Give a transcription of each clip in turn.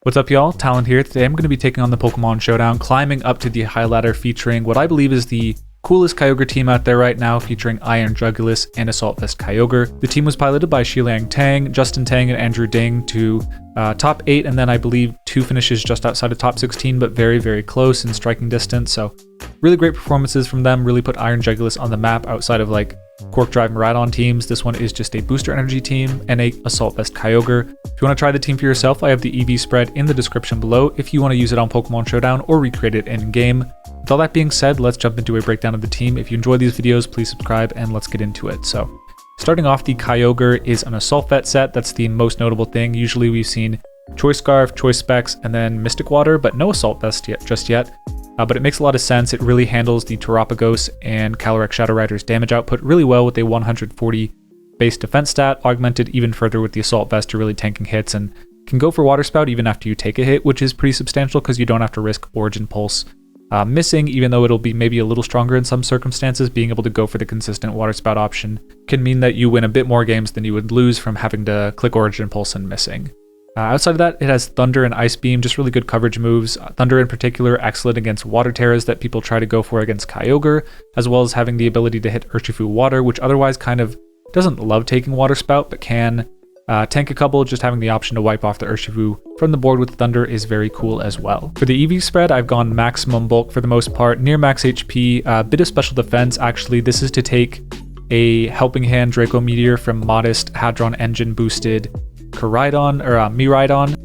What's up, y'all? Talon here. Today I'm going to be taking on the Pokemon Showdown, climbing up to the high ladder, featuring what I believe is the coolest Kyogre team out there right now, featuring Iron Jugulis and Assault Vest Kyogre. The team was piloted by Shiliang Tang, Justin Tang, and Andrew Ding to top 8, and then I believe 2 finishes just outside of top 16, but very, very close in striking distance. So really great performances from them, really put Iron Jugulis on the map outside of like Quark Drive and Rhydon teams. This one is just a booster energy team and a Assault Vest Kyogre. If you want to try the team for yourself, I have the EV spread in the description below if you want to use it on Pokemon Showdown or recreate it in game. With all that being said, let's jump into a breakdown of the team. If you enjoy these videos, please subscribe and let's get into it. So starting off, the Kyogre is an Assault Vet set. That's the most notable thing. Usually we've seen Choice Scarf, Choice Specs, and then Mystic Water, but no Assault Vest just yet. But it makes a lot of sense. It really handles the Terapagos and Calyrex Shadow Rider's damage output really well with a 140 base defense stat, augmented even further with the Assault Vest to really tanking hits, and can go for Water Spout even after you take a hit, which is pretty substantial because you don't have to risk Origin Pulse missing, even though it'll be maybe a little stronger in some circumstances. Being able to go for the consistent Water Spout option can mean that you win a bit more games than you would lose from having to click Origin Pulse and missing. Outside of that, it has Thunder and Ice Beam, just really good coverage moves. Thunder in particular, excellent against Water Terras that people try to go for against Kyogre, as well as having the ability to hit Urshifu Water, which otherwise kind of doesn't love taking Water Spout, but can tank a couple. Just having the option to wipe off the Urshifu from the board with Thunder is very cool as well. For the EV spread, I've gone maximum bulk for the most part, near max HP, a bit of special defense. Actually, this is to take a Helping Hand Draco Meteor from Modest Hadron Engine boosted Miraidon,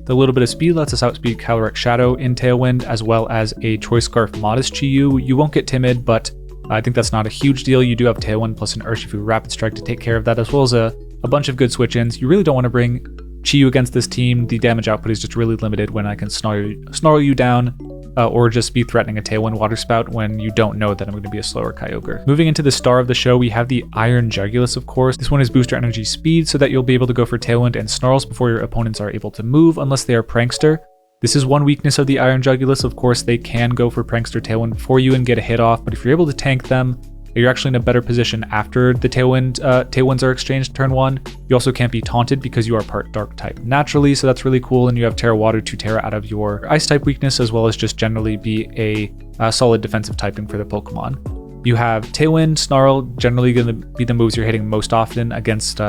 The little bit of speed lets us outspeed Calyrex Shadow in Tailwind, as well as a Choice Scarf Modest Chi-Yu. You won't get Timid, but I think that's not a huge deal. You do have Tailwind plus an Urshifu Rapid Strike to take care of that, as well as a bunch of good switch-ins. You really don't want to bring Chi-Yu against this team. The damage output is just really limited when I can snarl you down, or just be threatening a Tailwind Water Spout when you don't know that I'm going to be a slower Kyogre. Moving into the star of the show, we have the Iron Jugulis, of course. This one is booster energy speed so that you'll be able to go for Tailwind and Snarls before your opponents are able to move, unless they are Prankster. This is one weakness of the Iron Jugulis. Of course, they can go for Prankster Tailwind before you and get a hit off, but if you're able to tank them, you're actually in a better position after the Tailwinds are exchanged turn 1. You also can't be taunted because you are part Dark type naturally, so that's really cool, and you have Terra Water to Terra out of your Ice type weakness, as well as just generally be a solid defensive typing for the Pokemon. You have Tailwind, Snarl, generally going to be the moves you're hitting most often against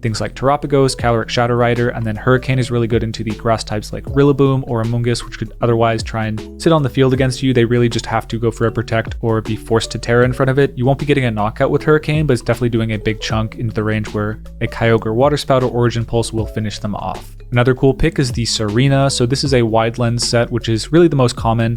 things like Terapagos, Calyrex Shadow Rider, and then Hurricane is really good into the grass types like Rillaboom or Amoonguss, which could otherwise try and sit on the field against you. They really just have to go for a Protect or be forced to Terra in front of it. You won't be getting a knockout with Hurricane, but it's definitely doing a big chunk into the range where a Kyogre Water Spout or Origin Pulse will finish them off. Another cool pick is the Tsareena. So this is a wide lens set, which is really the most common.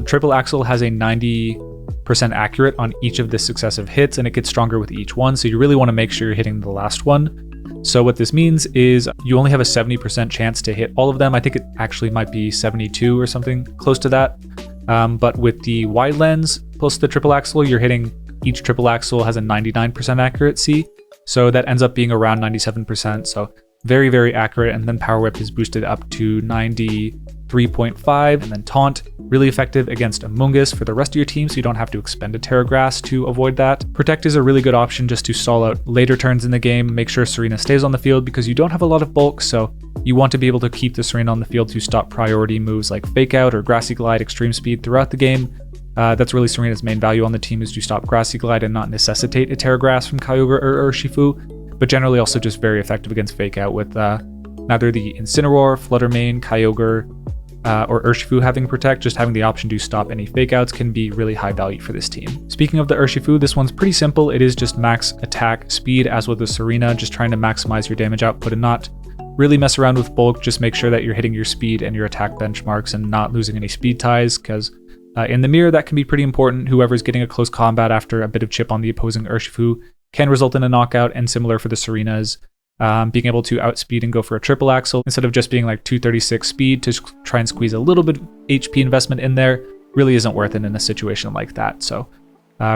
Triple Axle has a 90% accurate on each of the successive hits, and it gets stronger with each one, so you really want to make sure you're hitting the last one. So what this means is you only have a 70% chance to hit all of them. I think it actually might be 72 or something close to that. But with the wide lens plus the triple axle, you're hitting each triple axle has a 99% accuracy, so that ends up being around 97%. So very, very accurate. And then Power Whip is boosted up to 93.5, and then Taunt, really effective against Amoonguss for the rest of your team, so you don't have to expend a Terra Grass to avoid that. Protect is a really good option just to stall out later turns in the game. Make sure Tsareena stays on the field because you don't have a lot of bulk, so you want to be able to keep the Tsareena on the field to stop priority moves like Fake Out or Grassy Glide, Extreme Speed throughout the game. That's really Tsareena's main value on the team, is to stop Grassy Glide and not necessitate a Terra Grass from Kyogre or Urshifu, but generally also just very effective against Fake Out with neither the Incineroar, Fluttermane, Kyogre, or Urshifu having Protect. Just having the option to stop any Fake Outs can be really high value for this team. Speaking of the Urshifu, this one's pretty simple. It is just max attack speed, as with the Tsareena, just trying to maximize your damage output and not really mess around with bulk. Just make sure that you're hitting your speed and your attack benchmarks and not losing any speed ties, because in the mirror that can be pretty important. Whoever's getting a close combat after a bit of chip on the opposing Urshifu can result in a knockout, and similar for the Tsareenas. Being able to outspeed and go for a triple axle instead of just being like 236 speed to try and squeeze a little bit of HP investment in there really isn't worth it in a situation like that. So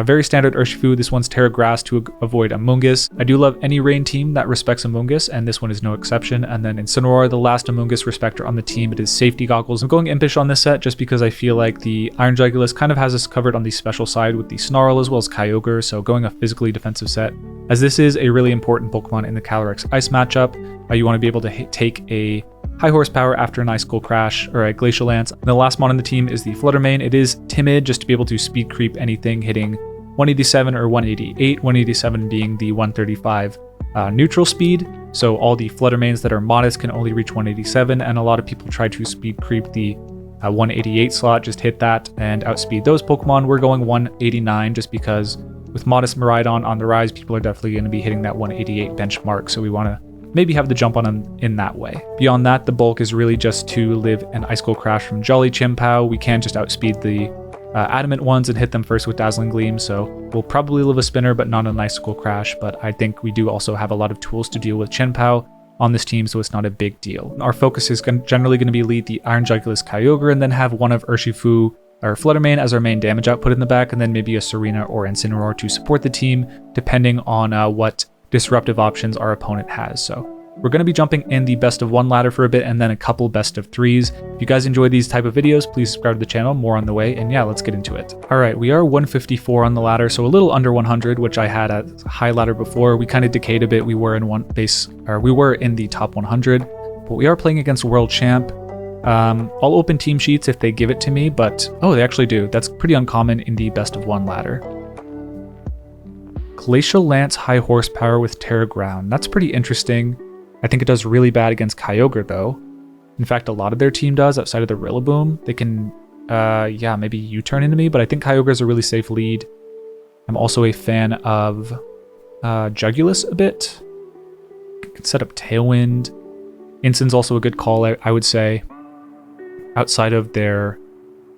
very standard Urshifu. This one's Terra Grass to avoid Amoonguss. I do love any rain team that respects Amoonguss, and this one is no exception. And then Incineroar, the last Amoonguss respecter on the team, it is Safety Goggles. I'm going Impish on this set just because I feel like the Iron Jugulis kind of has us covered on the special side with the Snarl as well as Kyogre, so going a physically defensive set, as this is a really important Pokemon in the Calyrex-Ice matchup. You want to be able to take a high horsepower after an Ice Skull Crash, or a Glacial Lance. And the last mon on the team is the Fluttermane. It is timid, just to be able to speed creep anything hitting 187 or 188, 187 being the 135 neutral speed. So all the Fluttermanes that are modest can only reach 187, and a lot of people try to speed creep the 188 slot, just hit that and outspeed those Pokemon. We're going 189 just because with modest Miraidon on the rise, people are definitely going to be hitting that 188 benchmark, so we want to maybe have the jump on them in that way. Beyond that, the bulk is really just to live an Ice Skull Crash from Jolly Chien-Pao. We can just outspeed the adamant ones and hit them first with Dazzling Gleam, so we'll probably live a Spinner but not an Ice Skull Crash, but I think we do also have a lot of tools to deal with Chien-Pao on this team, so it's not a big deal. Our focus is generally going to be lead the Iron Jugulis Kyogre and then have one of Urshifu or Fluttermane as our main damage output in the back, and then maybe a Tsareena or Incineroar to support the team, depending on what disruptive options our opponent has. So we're going to be jumping in the best of 1 ladder for a bit and then a couple best of 3s. If you guys enjoy these type of videos, please subscribe to the channel. More on the way, and yeah, let's get into it. All right, we are 154 on the ladder, so a little under 100, which I had at high ladder before. We kind of decayed a bit. We were in the top 100, but we are playing against world champ. I'll open team sheets if they give it to me, but oh, they actually do. That's pretty uncommon in the best of 1 ladder. Glacial Lance high horsepower with Terra Ground. That's pretty interesting. I think it does really bad against Kyogre though. In fact, a lot of their team does outside of the Rillaboom. They can, yeah, maybe U-turn into me, but I think Kyogre is a really safe lead. I'm also a fan of Jugulis a bit. I can set up Tailwind. Inson's also a good call, I would say. Outside of their,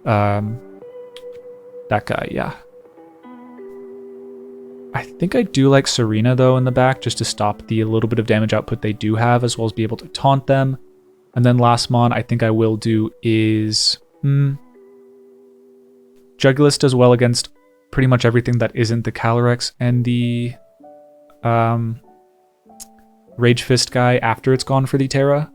that guy, yeah. I think I do like Tsareena though in the back, just to stop the little bit of damage output they do have, as well as be able to taunt them. And then last mon I think I will do is... Jugulis does well against pretty much everything that isn't the Calyrex and the Rage Fist guy after it's gone for the Terra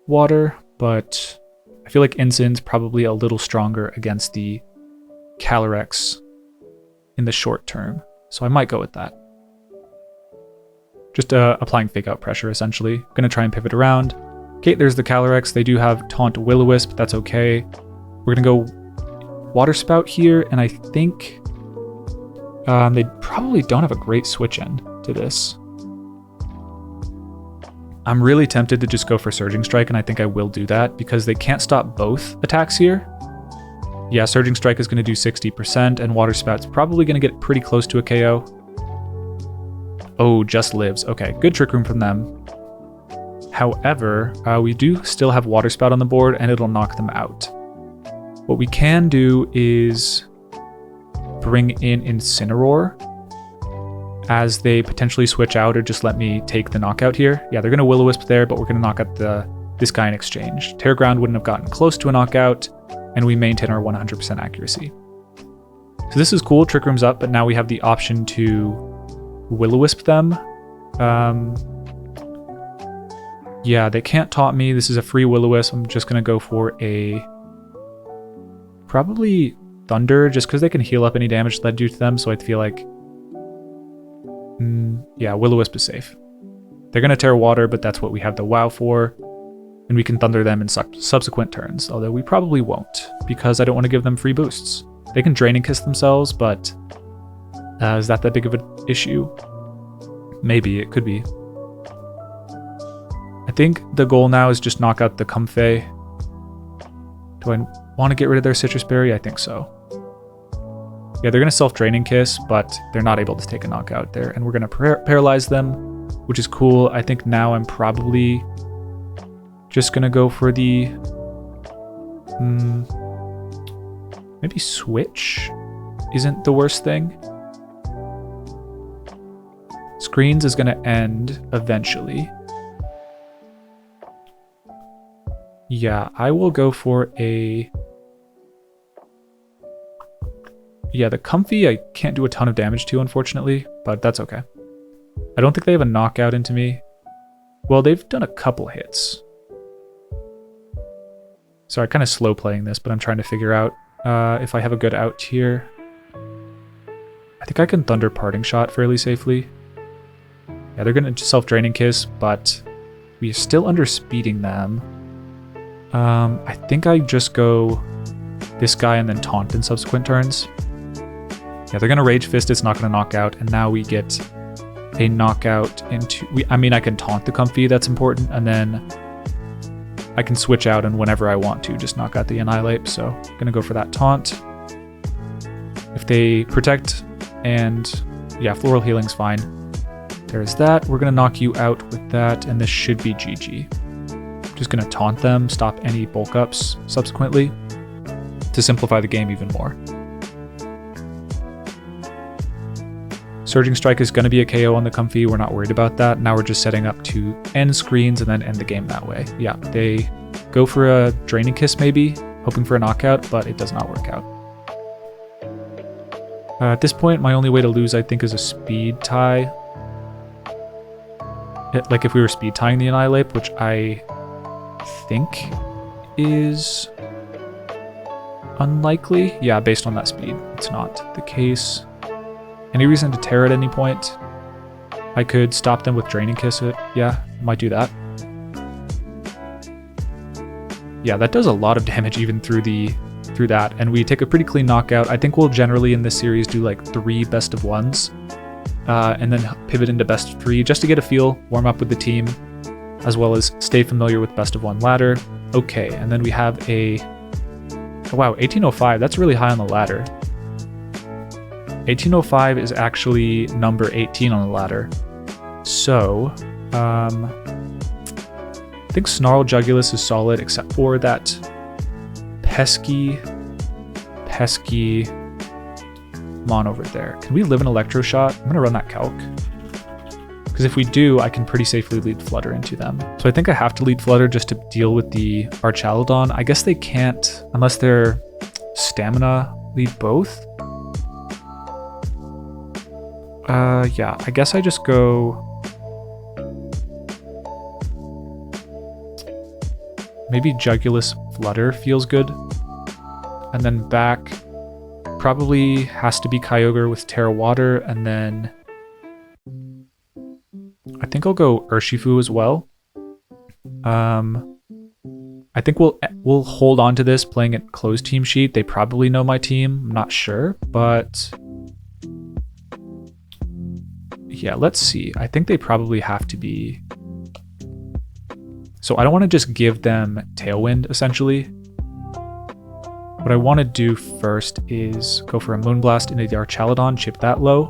Water, but I feel like Inson's probably a little stronger against the Calyrex in the short term. So I might go with that. Just applying fake out pressure, essentially. Gonna try and pivot around. Okay, there's the Calyrex. They do have Taunt Will-O-Wisp, that's okay. We're gonna go Water Spout here, and I think they probably don't have a great switch end to this. I'm really tempted to just go for Surging Strike, and I think I will do that, because they can't stop both attacks here. Yeah, Surging Strike is going to do 60%, and Water Spout's probably going to get pretty close to a KO. Oh, just lives. Okay, good Trick Room from them. However, we do still have Water Spout on the board, and it'll knock them out. What we can do is bring in Incineroar as they potentially switch out, or just let me take the knockout here. Yeah, they're going to Will-O-Wisp there, but we're going to knock out this guy in exchange. Terra Ground wouldn't have gotten close to a knockout, and we maintain our 100% accuracy. So this is cool, Trick Room's up, but now we have the option to Will-O-Wisp them. Yeah, they can't taunt me. This is a free Will-O-Wisp. I'm just going to go for a... probably Thunder, just because they can heal up any damage that do to them, so I feel like... yeah, Will-O-Wisp is safe. They're going to Terra Water, but that's what we have the WoW for. And we can Thunder them in subsequent turns, although we probably won't, because I don't want to give them free boosts. They can Drain and Kiss themselves, but is that big of an issue? Maybe, it could be. I think the goal now is just knock out the Comfey. Do I want to get rid of their Citrus Berry? I think so. Yeah, they're going to self-Drain and Kiss, but they're not able to take a knockout there, and we're going to paralyze them, which is cool. I think now I'm probably... just gonna go for the maybe Switch isn't the worst thing. Screens is gonna end eventually. Yeah, I will go for a... yeah, the Comfey I can't do a ton of damage to, unfortunately, but that's okay. I don't think they have a knockout into me. Well, they've done a couple hits. Sorry, kind of slow playing this, but I'm trying to figure out if I have a good out here. I think I can Thunder Parting Shot fairly safely. Yeah, they're going to self-Draining Kiss, but We are still underspeeding them. I think I just go this guy and then taunt in subsequent turns. Yeah, they're gonna Rage Fist, it's not gonna knock out, and now we get a knockout into... I mean, I can taunt the Comfey, that's important, and then I can switch out and whenever I want to just knock out the Annihilape, so I'm gonna go for that taunt. If they protect and... yeah, Floral Healing's fine. There's that. We're gonna knock you out with that, and this should be GG. Just gonna taunt them, stop any bulk ups subsequently to simplify the game even more. Surging Strike is going to be a KO on the Comfey, we're not worried about that. Now we're just setting up to end screens and then end the game that way. Yeah, they go for a Draining Kiss maybe, hoping for a knockout, but it does not work out. At this point, my only way to lose, I think, is a speed tie. Like if we were speed tying the Annihilape, which I think is unlikely. Yeah, based on that speed, it's not the case. Any reason to tear at any point? I could stop them with Draining Kiss it. Yeah, might do that. Yeah, that does a lot of damage even through that, and we take a pretty clean knockout. I think we'll generally in this series do like 3 best of 1s, and then pivot into best of 3 just to get a feel, warm up with the team, as well as stay familiar with best of 1 ladder. Okay, and then we have a... oh, wow, 1805, that's really high on the ladder. 1805 is actually number 18 on the ladder. So, I think Snarl Jugulis is solid, except for that pesky Mon over there. Can we live an Electro Shot? I'm gonna run that Calc. Because if we do, I can pretty safely lead Flutter into them. So I think I have to lead Flutter just to deal with the Archaludon. I guess they can't, unless they're Stamina, lead both. Yeah, I guess I just go... maybe Jugulis Flutter feels good. And then back, probably has to be Kyogre with Terra Water, and then... I think I'll go Urshifu as well. I think we'll hold on to this playing it closed team sheet. They probably know my team, I'm not sure, but... yeah, let's see. I think they probably have to be... so I don't want to just give them Tailwind, essentially. What I want to do first is go for a Moonblast into the Archaludon, chip that low.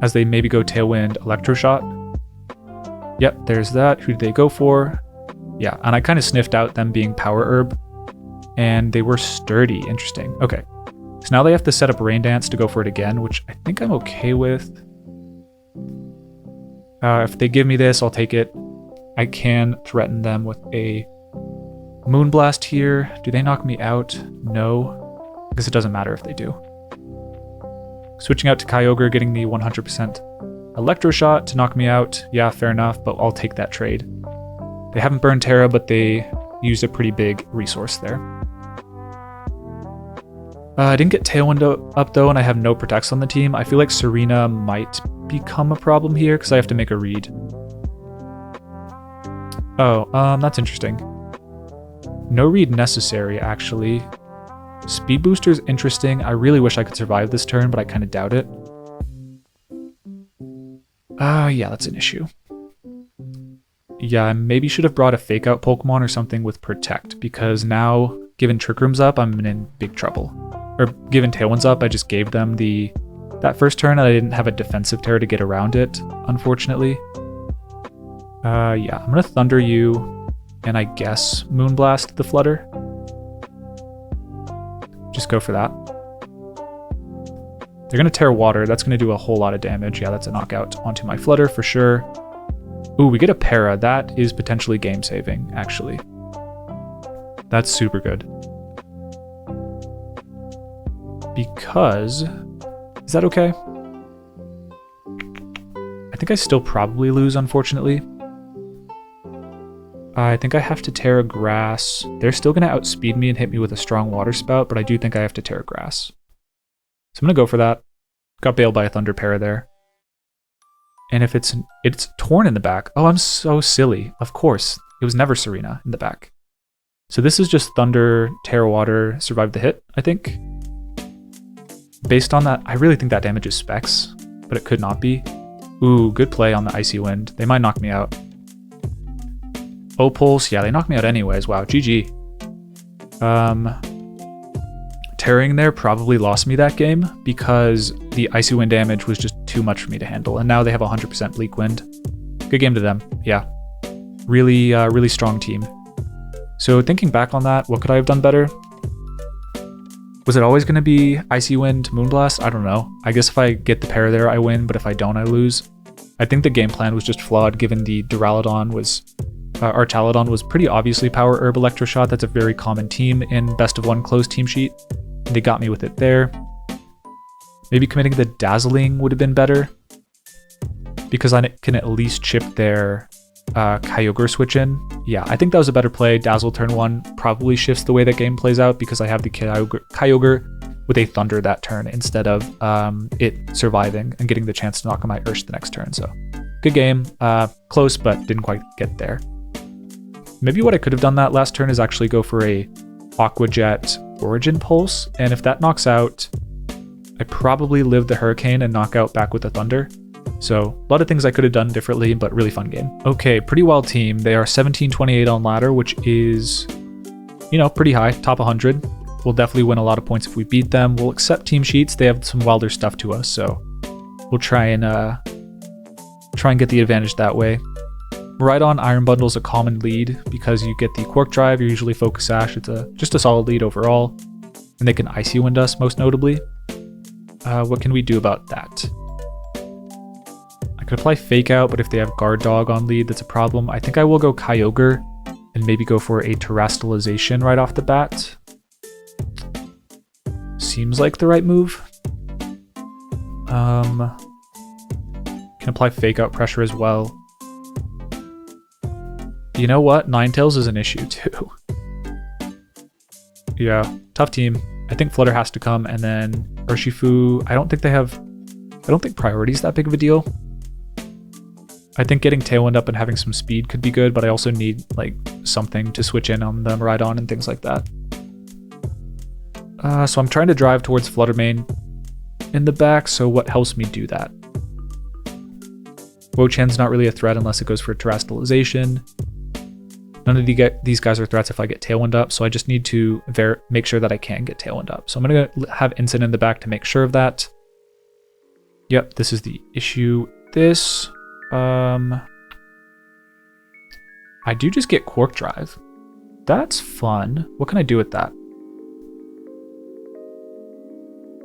As they maybe go Tailwind, Electroshot. Yep, there's that. Who did they go for? Yeah, and I kind of sniffed out them being Power Herb. And they were Sturdy. Interesting. Okay. So now they have to set up Rain Dance to go for it again, which I think I'm okay with. If they give me this, I'll take it. I can threaten them with a Moonblast here. Do they knock me out? No. I guess it doesn't matter if they do. Switching out to Kyogre, getting the 100% Electro Shot to knock me out. Yeah, fair enough, but I'll take that trade. They haven't burned Terra, but they used a pretty big resource there. I didn't get Tailwind up though, and I have no Protects on the team. I feel like Tsareena might become a problem here because I have to make a read. Oh, that's interesting. No read necessary, actually. Speed Booster is interesting. I really wish I could survive this turn, but I kind of doubt it. Yeah, that's an issue. Yeah, I maybe should have brought a Fake Out Pokemon or something with Protect, because now, given Trick Room's up, I'm in big trouble. Or given Tailwind's up, I just gave them that first turn, and I didn't have a defensive Terra to get around it, unfortunately. Yeah, I'm gonna Thunder you, and I guess Moonblast the Flutter. Just go for that. They're gonna Terra Water, that's gonna do a whole lot of damage. Yeah, that's a knockout onto my Flutter for sure. Ooh, we get a Para, that is potentially game saving, actually. That's super good. Because, is that okay? I think I still probably lose, unfortunately. I think I have to Terra Grass. They're still going to outspeed me and hit me with a strong Water Spout, but I do think I have to Terra Grass. So I'm going to go for that. Got bailed by a Thunder Para there. And if it's torn in the back. Oh, I'm so silly. Of course. It was never Tsareena in the back. So this is just Thunder, Terra Water, survive the hit, I think. Based on that, I really think that damage is Specs, but it could not be. Ooh, good play on the Icy Wind. They might knock me out. O-Pulse, yeah, they knocked me out anyways. Wow, GG. Terraing there probably lost me that game because the Icy Wind damage was just too much for me to handle. And now they have 100% Bleak Wind. Good game to them, yeah. Really, really strong team. So thinking back on that, what could I have done better? Was it always going to be Icy Wind, Moonblast? I don't know. I guess if I get the pair there, I win, but if I don't, I lose. I think the game plan was just flawed given the Duraludon was... Archaludon was pretty obviously Power Herb Electroshot. That's a very common team in Best of 1 closed team sheet. They got me with it there. Maybe committing the Dazzling would have been better, because I can at least chip their Kyogre switch in. Yeah, I think that was a better play. Dazzle turn 1 probably shifts the way that game plays out because I have the Kyogre with a Thunder that turn instead of it surviving and getting the chance to knock on my Ursh the next turn. So good game. Close, but didn't quite get there. Maybe what I could have done that last turn is actually go for a Aqua Jet Origin Pulse, and if that knocks out, I probably live the Hurricane and knock out back with the Thunder. So a lot of things I could have done differently, but really fun game. Okay, pretty wild team. They are 17-28 on ladder, which is, you know, pretty high, top 100. We'll definitely win a lot of points if we beat them. We'll accept team sheets. They have some wilder stuff to us, so we'll try and get the advantage that way. Rhydon Iron Bundle is a common lead because you get the Quark Drive, you usually Focus Sash. It's just a solid lead overall. And they can Icy Wind us, most notably. What can we do about that? I could apply Fake Out, but if they have Guard Dog on lead, that's a problem. I think I will go Kyogre and maybe go for a Terastallization right off the bat. Seems like the right move. Can apply Fake Out pressure as well. You know what? Ninetales is an issue too. Yeah, tough team. I think Flutter has to come, and then Urshifu. I don't think priority is that big of a deal. I think getting Tailwind up and having some speed could be good, but I also need like something to switch in on the Rhydon and things like that. So I'm trying to drive towards Flutter Mane in the back, so what helps me do that? Wo-chien's not really a threat unless it goes for Terastallization. None of these guys are threats if I get Tailwind up, so I just need to make sure that I can get Tailwind up. So I'm going to have Incin in the back to make sure of that. Yep, this is the issue. This, I do just get Quark Drive. That's fun. What can I do with that?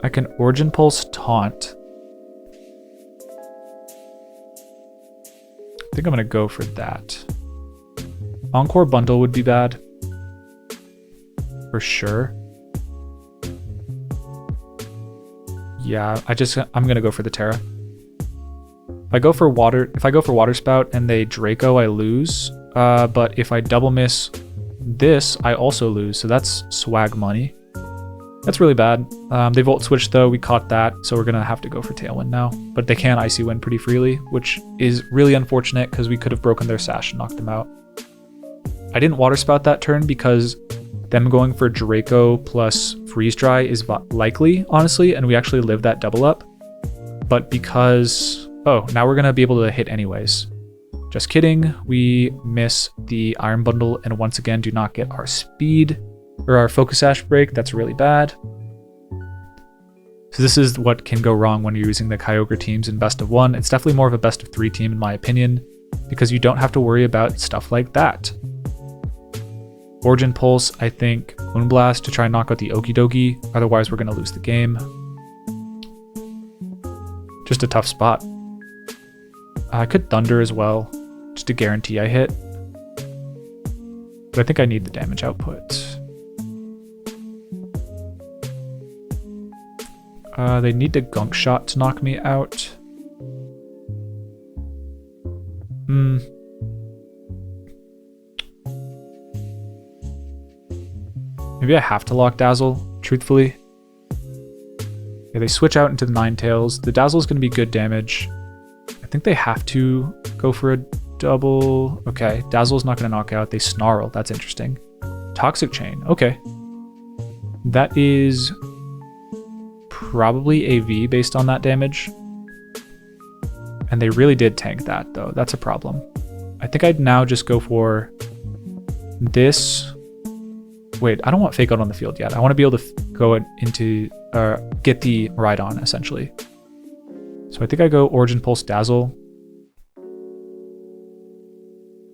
I can Origin Pulse Taunt. I think I'm going to go for that. Encore Bundle would be bad. For sure. Yeah, I'm going to go for the Terra. If I go for Water Spout and they Draco, I lose. But if I double miss this, I also lose. So that's swag money. That's really bad. They Volt Switch though, we caught that, so we're gonna have to go for Tailwind now. But they can Icy Wind pretty freely, which is really unfortunate because we could have broken their Sash and knocked them out. I didn't Water Spout that turn because them going for Draco plus Freeze Dry is likely, honestly, and we actually lived that double up. But because... oh, now we're gonna be able to hit anyways. Just kidding, we miss the Iron Bundle and once again do not get our speed. Or our Focus Sash break, that's really bad. So this is what can go wrong when you're using the Kyogre teams in Best of 1. It's definitely more of a Best of 3 team in my opinion, because you don't have to worry about stuff like that. Origin Pulse, I think Moonblast to try and knock out the Okidogi, otherwise we're going to lose the game. Just a tough spot. I could Thunder as well, just to guarantee I hit. But I think I need the damage output. They need the Gunk Shot to knock me out. Maybe I have to lock Dazzle, truthfully. Yeah, they switch out into the Ninetales. The Dazzle is going to be good damage. I think they have to go for a double. Okay, Dazzle's not going to knock out. They Snarl. That's interesting. Toxic Chain. Okay. That is probably a V based on that damage. And they really did tank that, though. That's a problem. I think I'd now just go for this. Wait, I don't want Fake Out on the field yet. I want to be able to go into, get the Rhydon, essentially. So I think I go Origin Pulse Dazzle.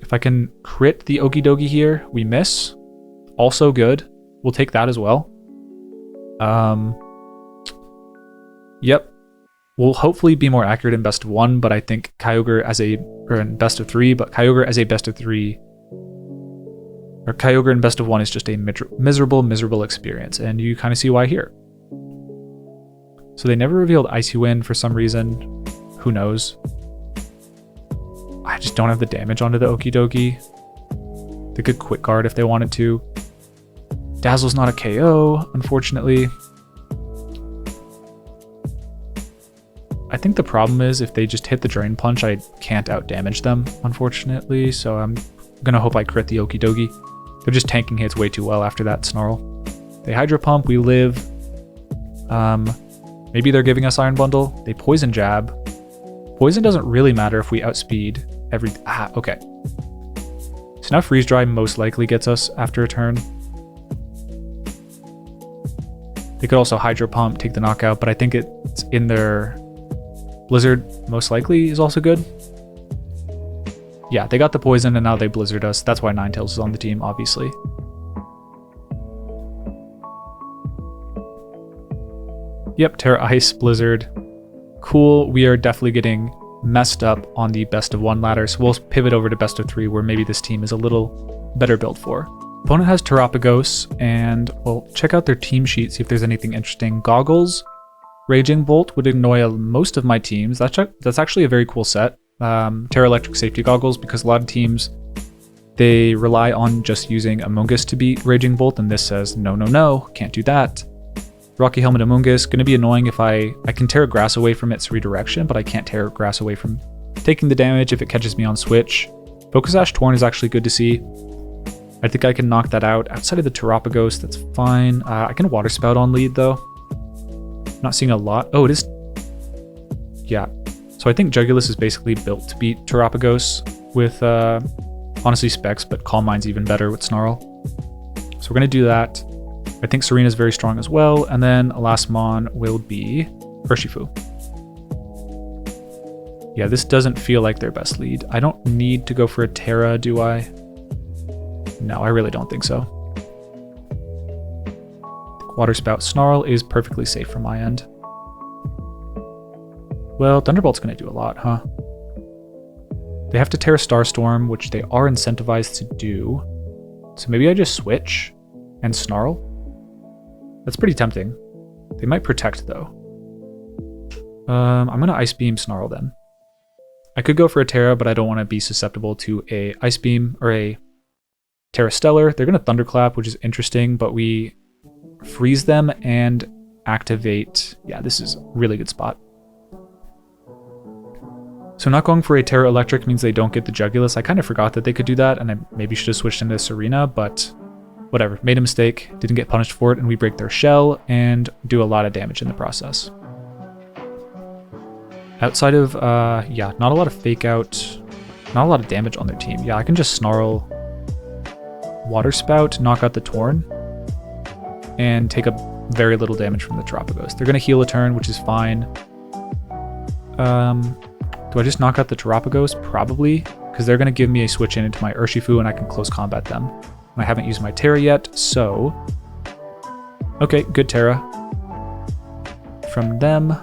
If I can crit the Okidogi here, we miss. Also good. We'll take that as well. Yep. We'll hopefully be more accurate in best of 1, but I think Kyogre as a, or in best of 3, but Kyogre as a best of 3, or Kyogre in best of 1 is just a miserable experience, and you kind of see why here. So they never revealed Icy Wind for some reason. Who knows? I just don't have the damage onto the Okidogi. They could Quick Guard if they wanted to. Dazzle's not a KO, unfortunately. I think the problem is if they just hit the Drain Punch, I can't out-damage them, unfortunately, so I'm gonna hope I crit the Okidogi. They're just tanking hits way too well after that Snarl. They Hydro Pump, we live. Maybe they're giving us Iron Bundle. They Poison Jab. Poison doesn't really matter if we outspeed every... okay. So now Freeze Dry most likely gets us after a turn. They could also Hydro Pump, take the knockout, but I think it's in their... Blizzard most likely is also good. Yeah, they got the poison and now they Blizzard us. That's why Ninetales is on the team, obviously. Yep, Terra Ice, Blizzard. Cool, we are definitely getting messed up on the best of 1 ladder, so we'll pivot over to best of 3 where maybe this team is a little better built for. Opponent has Terapagos, and we'll check out their team sheet, see if there's anything interesting. Goggles. Raging Bolt would annoy most of my teams. That's actually a very cool set. Terra Electric Safety Goggles, because a lot of teams, they rely on just using Amoonguss to beat Raging Bolt, and this says, no, can't do that. Rocky Helmet Amoonguss, going to be annoying if I can tear grass away from its redirection, but I can't tear grass away from taking the damage if it catches me on switch. Focus Ash Torn is actually good to see. I think I can knock that out. Outside of the Terapagos, that's fine. I can Water Spout on lead, though. Not seeing a lot. Oh, it is. Yeah. So I think Jugulis is basically built to beat Terapagos with, honestly, Specs, but Calm Mind's even better with Snarl. So we're going to do that. I think Tsareena's very strong as well. And then last Mon will be Urshifu. Yeah, this doesn't feel like their best lead. I don't need to go for a Terra, do I? No, I really don't think so. Water Spout Snarl is perfectly safe from my end. Well, Thunderbolt's going to do a lot, huh? They have to Terra Starstorm, which they are incentivized to do. So maybe I just switch and Snarl? That's pretty tempting. They might Protect, though. I'm going to Ice Beam Snarl then. I could go for a Terra, but I don't want to be susceptible to a Ice Beam or a Terra Stellar. They're going to Thunderclap, which is interesting, but we freeze them and activate. Yeah, this is a really good spot. So not going for a Terra Electric means they don't get the Jugulis. I kind of forgot that they could do that, and I maybe should have switched into Tsareena, but whatever. Made a mistake, didn't get punished for it, and we break their shell and do a lot of damage in the process. Outside of, yeah, not a lot of Fake Out, not a lot of damage on their team. Yeah, I can just Snarl, Water Spout, knock out the Torn, and take up very little damage from the Terapagos. They're going to heal a turn, which is fine. Do I just knock out the Terapagos? Probably, because they're going to give me a switch in into my Urshifu and I can close combat them. And I haven't used my Terra yet, so... Okay, good Terra. From them,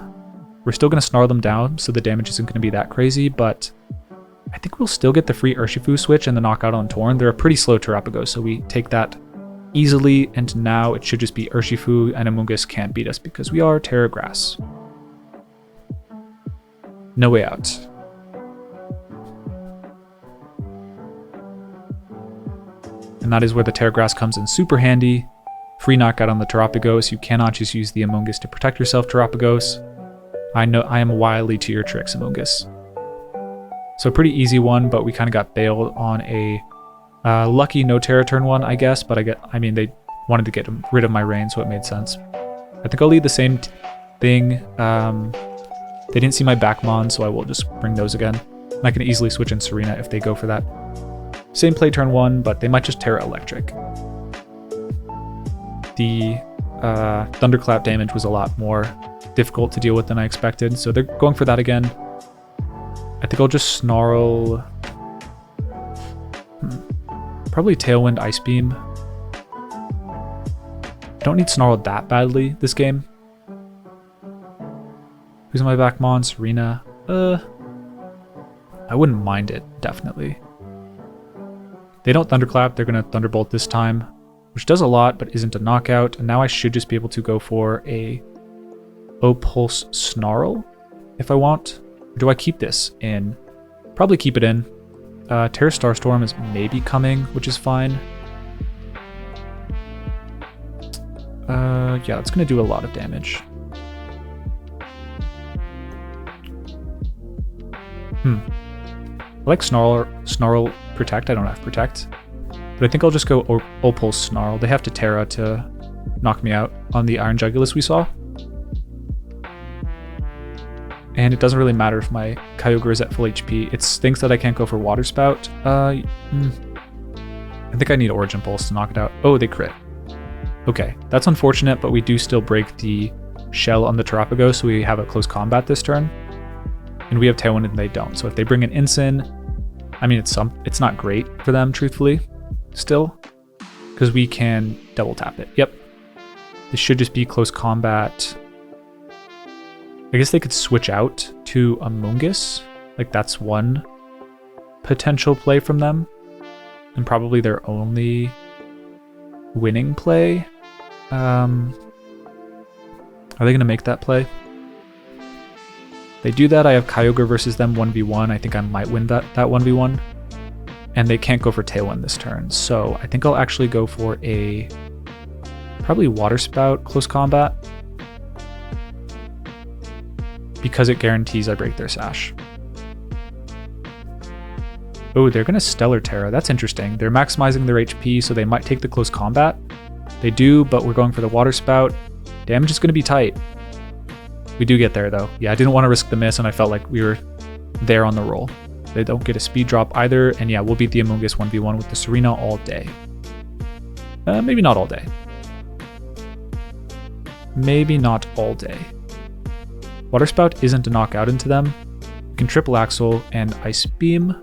we're still going to Snarl them down, so the damage isn't going to be that crazy, but I think we'll still get the free Urshifu switch and the knockout on Torn. They're a pretty slow Terapagos, so we take that easily, and now it should just be Urshifu, and Amoonguss can't beat us because we are Terra Grass. No way out. And that is where the Terra Grass comes in super handy. Free knockout on the Terapagos. You cannot just use the Amoonguss to protect yourself, Terapagos. I know I am wily to your tricks, Amoonguss. So pretty easy one, but we kind of got bailed on a lucky no Terra turn one, I guess. But I mean, they wanted to get rid of my rain, so it made sense. I think I'll lead the same thing. They didn't see my Backmon, so I will just bring those again. And I can easily switch in Tsareena if they go for that. Same play turn one, but they might just Terra Electric. The Thunderclap damage was a lot more difficult to deal with than I expected, so they're going for that again. I think I'll just Snarl... Probably Tailwind Ice Beam. Don't need Snarl that badly this game. Who's my Backmon? Tsareena. I wouldn't mind it, definitely. They don't Thunderclap, they're going to Thunderbolt this time, which does a lot, but isn't a knockout. And now I should just be able to go for a O-Pulse Snarl, if I want. Or do I keep this in? Probably keep it in. Terra Starstorm is maybe coming, which is fine. Yeah, it's going to do a lot of damage. I like Snarl Protect. I don't have Protect. But I think I'll just go O-Pulse Snarl. They have to Terra to knock me out on the Iron Jugulis we saw. And it doesn't really matter if my Kyogre is at full HP. It stinks that I can't go for Water Spout. I think I need Origin Pulse to knock it out. Oh, they crit. Okay, that's unfortunate, but we do still break the shell on the Terapagos, so we have a close combat this turn. And we have Tailwind and they don't. So if they bring an Incin, I mean, it's not great for them, truthfully, still, because we can double tap it. Yep. This should just be close combat. I guess they could switch out to Amoonguss. Like, that's one potential play from them. And probably their only winning play. Are they going to make that play? They do that, I have Kyogre versus them 1v1. I think I might win that 1v1. And they can't go for Tailwind this turn. So I think I'll actually go for a probably Water Spout close combat. Because it guarantees I break their Sash. Oh, they're going to Stellar Terra. That's interesting. They're maximizing their HP, so they might take the close combat. They do, but we're going for the Water Spout. Damage is going to be tight. We do get there, though. Yeah, I didn't want to risk the miss, and I felt like we were there on the roll. They don't get a speed drop either, and yeah, we'll beat the Amoonguss 1v1 with the Tsareena all day. Maybe not all day. Maybe not all day. Water Spout isn't a knockout into them. We can Triple Axle and Ice Beam.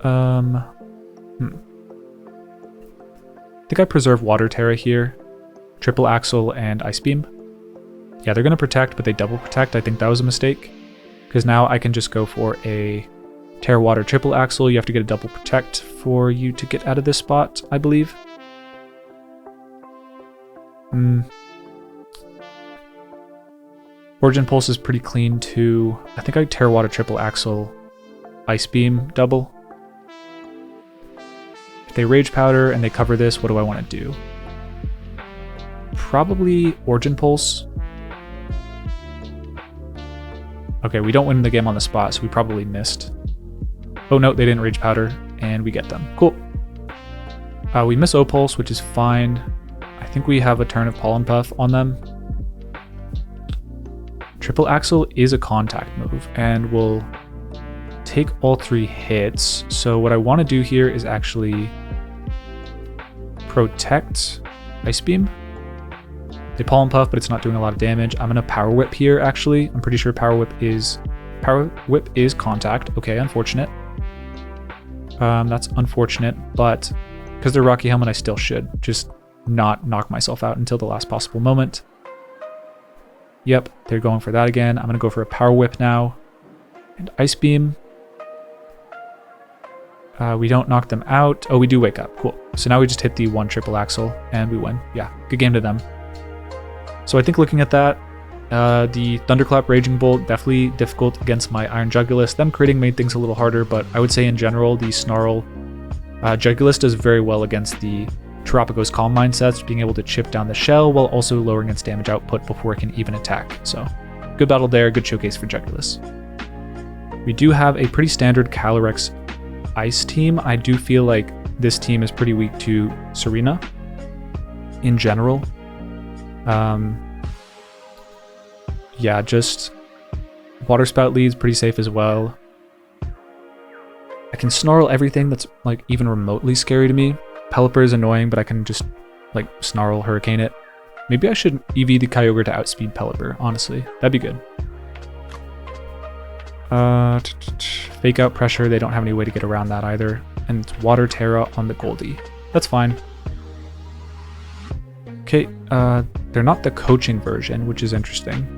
I think I preserve Water Terra here. Triple Axle and Ice Beam. Yeah, they're going to Protect, but they double Protect. I think that was a mistake. Because now I can just go for a Terra Water Triple Axle. You have to get a double Protect for you to get out of this spot, I believe. Origin Pulse is pretty clean too. I think I Terra Water Triple Axle, Ice Beam double. If they Rage Powder and they cover this, what do I want to do? Probably Origin Pulse. Okay, we don't win the game on the spot, so we probably missed. Oh no, they didn't Rage Powder, and we get them. Cool. We miss O-Pulse, which is fine. I think we have a turn of Pollen Puff on them. Triple Axle is a contact move, and will take all 3 hits. So what I want to do here is actually Protect Ice Beam. They Pollen Puff, but it's not doing a lot of damage. I'm gonna Power Whip here, actually. I'm pretty sure Power Whip is contact. Okay, unfortunate. That's unfortunate, but because they're Rocky Helmet, I still should just not knock myself out until the last possible moment. Yep, they're going for that again. I'm gonna go for a Power Whip now. And Ice Beam. We don't knock them out. Oh, we do wake up. Cool. So now we just hit the 1 Triple Axle and we win. Yeah, good game to them. So I think looking at that, the Thunderclap Raging Bolt, definitely difficult against my Iron Jugulis. Them critting made things a little harder, but I would say in general, the Snarl Jugulis does very well against the Terapagos Calm Mindsets, being able to chip down the shell while also lowering its damage output before it can even attack. So good battle there, good showcase for Jugulis. We do have a pretty standard Calyrex-Ice team. I do feel like this team is pretty weak to Tsareena in general. Yeah, just Water Spout leads pretty safe as well. I can Snarl everything that's like even remotely scary to me. Pelipper is annoying, but I can just like Snarl Hurricane it. Maybe I should EV the Kyogre to outspeed Pelipper, honestly. That'd be good. Fake out pressure, they don't have any way to get around that either. And it's Water Terra on the Goldie. That's fine. Okay, they're not the coaching version, which is interesting.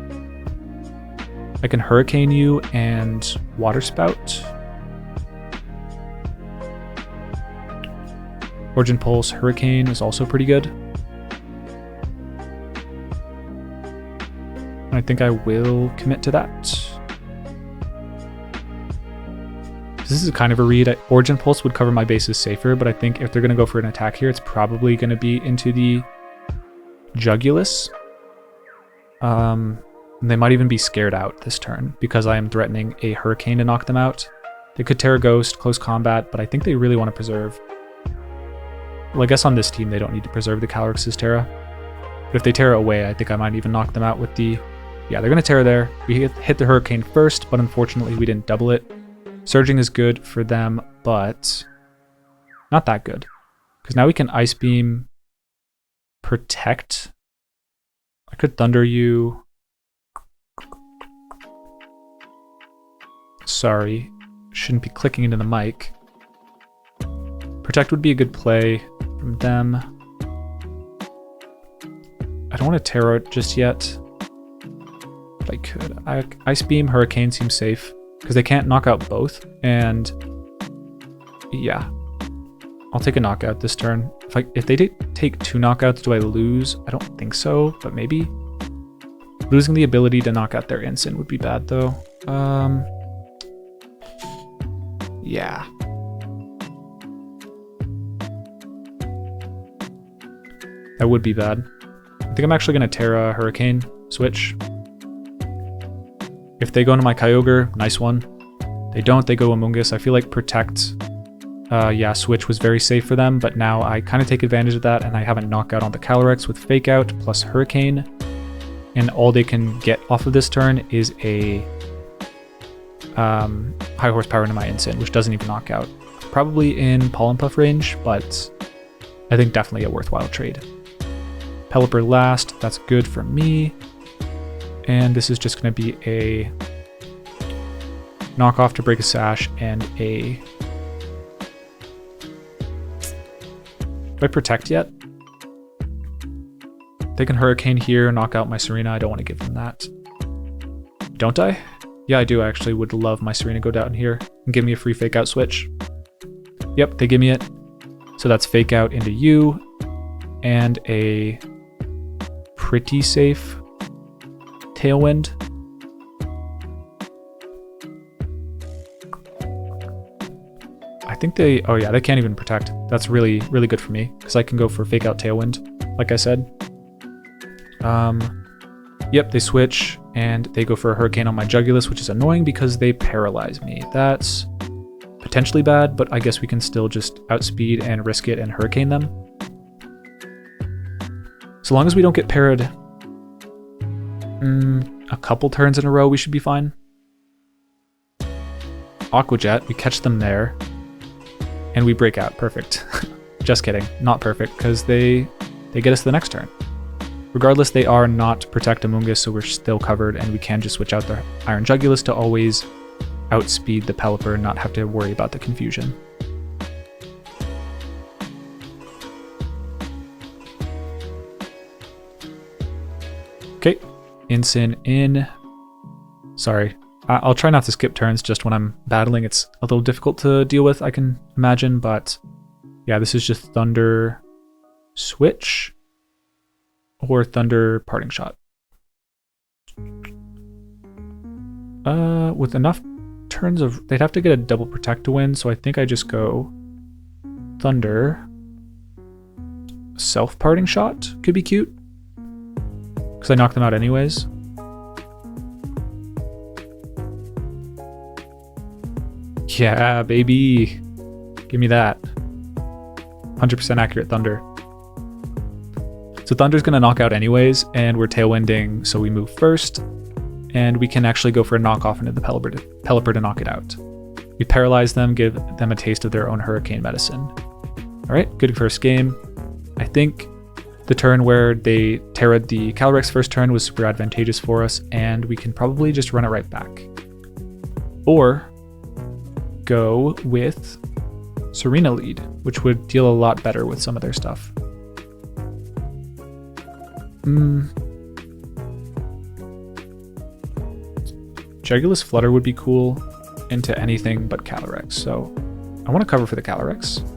I can Hurricane you and Water Spout. Origin Pulse Hurricane is also pretty good. And I think I will commit to that. This is kind of a read. Origin Pulse would cover my bases safer, but I think if they're going to go for an attack here, it's probably going to be into the Jugulis. They might even be scared out this turn because I am threatening a Hurricane to knock them out. They could Terra Ghost, close combat, but I think they really want to preserve. Well, I guess on this team they don't need to preserve the Calyrex's Terra. But if they Terra away, I think I might even knock them out with the... Yeah, they're going to Terra there. We hit the Hurricane first, but unfortunately we didn't double it. Surging is good for them, but not that good. Because now we can Ice Beam, Protect. I could Thunder you. Sorry, shouldn't be clicking into the mic. Protect would be a good play from them. I don't want to Terra just yet. But I could. Ice Beam, Hurricane seems safe. Because they can't knock out both, and yeah, I'll take a knockout this turn. If they take 2 knockouts, do I lose? I don't think so, but maybe. Losing the ability to knock out their Ensign would be bad, though. Yeah. That would be bad. I think I'm actually going to Terra Hurricane switch. If they go into my Kyogre, nice one. They don't, they go Amoonguss. I feel like Protect, yeah, switch was very safe for them, but now I kind of take advantage of that and I have a knockout on the Calyrex with Fake Out plus Hurricane. And all they can get off of this turn is a high horsepower into my Ensign, which doesn't even knock out. Probably in Pollen Puff range, but I think definitely a worthwhile trade. Pelipper last, that's good for me. And this is just going to be a knockoff to break a Sash and a... Do I Protect yet? They can Hurricane here, knock out my Tsareena. I don't want to give them that. Don't I? Yeah, I do. I actually would love my Tsareena go down here and give me a free Fake Out switch. Yep, they give me it. So that's Fake Out into you and a pretty safe Tailwind. I think they... Oh yeah, they can't even Protect. That's really, really good for me because I can go for Fake Out Tailwind, like I said. Yep, they switch and they go for a Hurricane on my Jugulis, which is annoying because they paralyze me. That's potentially bad, but I guess we can still just outspeed and risk it and Hurricane them. So long as we don't get parried a couple turns in a row, we should be fine. Aqua Jet, we catch them there, and we break out. Perfect. Just kidding. Not perfect, because they get us the next turn. Regardless, they are not Protect Amoonguss, so we're still covered, and we can just switch out the Iron Jugulis to always outspeed the Pelipper and not have to worry about the confusion. Okay. Ensign in. Sorry. I'll try not to skip turns just when I'm battling. It's a little difficult to deal with, I can imagine, but yeah, this is just Thunder Switch or Thunder Parting Shot. With enough turns of... They'd have to get a double Protect to win, so I think I just go Thunder. Self-Parting Shot could be cute, because I knock them out anyways. Yeah, baby. Give me that. 100% accurate Thunder. So Thunder's going to knock out anyways, and we're Tailwinding, so we move first. And we can actually go for a knockoff into the Pelipper to knock it out. We paralyze them, give them a taste of their own Hurricane medicine. Alright, good first game. I think the turn where they Terra'd the Calyrex first turn was super advantageous for us, and we can probably just run it right back. Or go with Tsareena lead, which would deal a lot better with some of their stuff. Jugulis Flutter would be cool into anything but Calyrex, so I want to cover for the Calyrex.